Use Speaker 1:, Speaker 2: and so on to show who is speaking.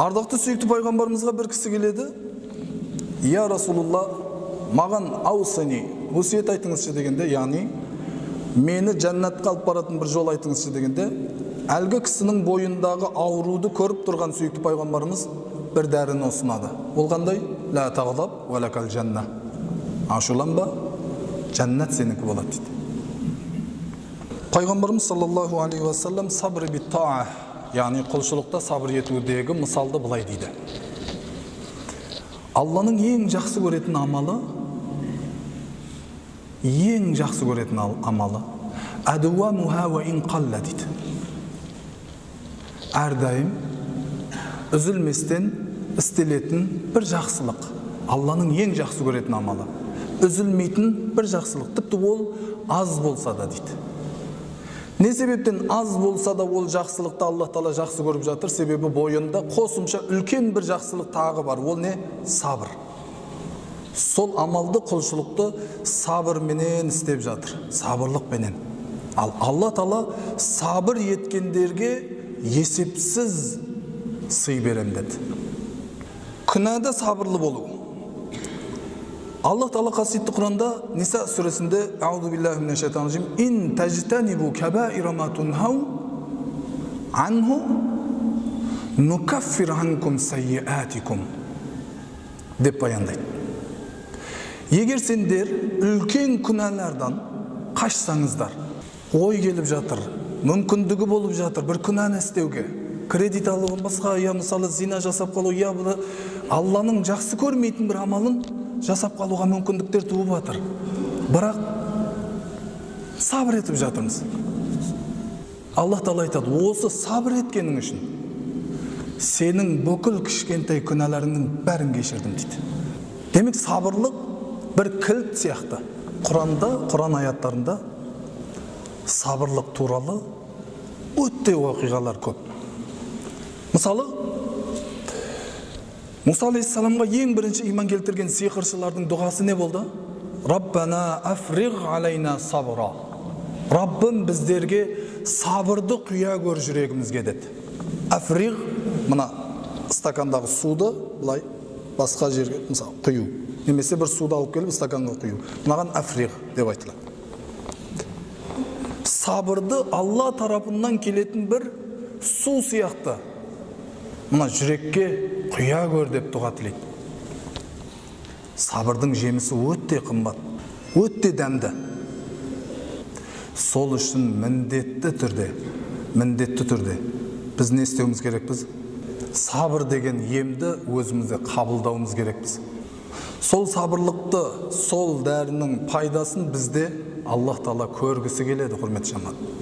Speaker 1: Ардақты сүйікті пайғамбарымызға бір кісі келеді. Я Расулулла, маған аусани, өсиет айтыңызшы дегенде, яғни мені жәннатқа алып баратын бір жол айтыңызшы дегенде, әлгі кісінің бойындағы ауруды көріп тұрған сүйікті пайғамбарымыз бір дәріні ұсынады. Ол қандай? Ла тағдаб ва лакал жанна. Ашуланба, жәннат сенікі болады дейді. Пайғамбарымыз саллаллаху алейхи ва саллам сабр бит таа, яғни құлшылықта сабыр етудегі мысалды былай дейді. Алланың ең жақсы көретін амалы, әдуамуха ва ин қалла дейді. Әрдайым үзілместен істелетін бір жақсылық. Алланың ең жақсы көретін амалы. Үзілмейтін бір жақсылық. Тіпті ол аз болса да дейді. Не себептен аз болса да ол жақсылықты Аллах Тағала жақсы көріп жатыр? Себебі бойында қосымша үлкен бір жақсылық тағы бар. Ол не? Сабыр. Сол амалды, құлшылықты сабыр менен істеп жатыр. Сабырлық менен. Ал Алла Тағала сабыр еткендерге есепсіз сый берем деді. Күнәда сабырлы болу. Аллах Тағала қасиетті Құранда Ниса сүресінде Аузу биллахи минаш шайтанир раджим ин тажтанибу кабаира ма тунхау анху нукаффир анкум сайyiатикум деп баяндайды. Егер сендер үлкен күнәлардан қашсаңыздар, ой келіп жатыр, мүмкіндігі болып жатыр бір күнәні істеуге, кредит алуын басқа, я мысалы зина жасап қалу, я Алланың жақсы көрмейтін бір амалын жасап қалуға мүмкіндіктер туып жатыр. Бірақ сабыр етіп жатырмыз. Аллах Тағала айтады, осы сабыр еткенің үшін сенің бүкіл кішкентай күнәларыңның бәрін кешірдім дейді. Демек сабырлық бір кілт сияқты. Құран аяттарында сабырлық туралы өте оқиғалар көп. Мысалы, Мұса алейхиссаламға ең бірінші иман келтірген сиқыршылардың дұғасы не болды? Раббана африг алейна сабра. Раббым біздерге сабырды құя көр жүрегімізге деді. Африг, мына стакандағы суды былай басқа жерге, мысалы, құю. Немесе бір суды алып келіп стаканға құю. Мынаған африг деп айтылады. Сабырды Алла тарапынан келетін бір су сияқты. Мына жүрекке құя көр деп дұға тілейді. Сабырдың жемісі өте қымбат, өте дәмді. Сол үшін міндетті түрде біз не істеуіміз керекпіз? Сабыр деген емді өзімізде қабылдауымыз керекпіз. Сол сабырлықты, сол дәрінің пайдасын бізде Аллах Тағала көргісі келеді, құрметті жамағат.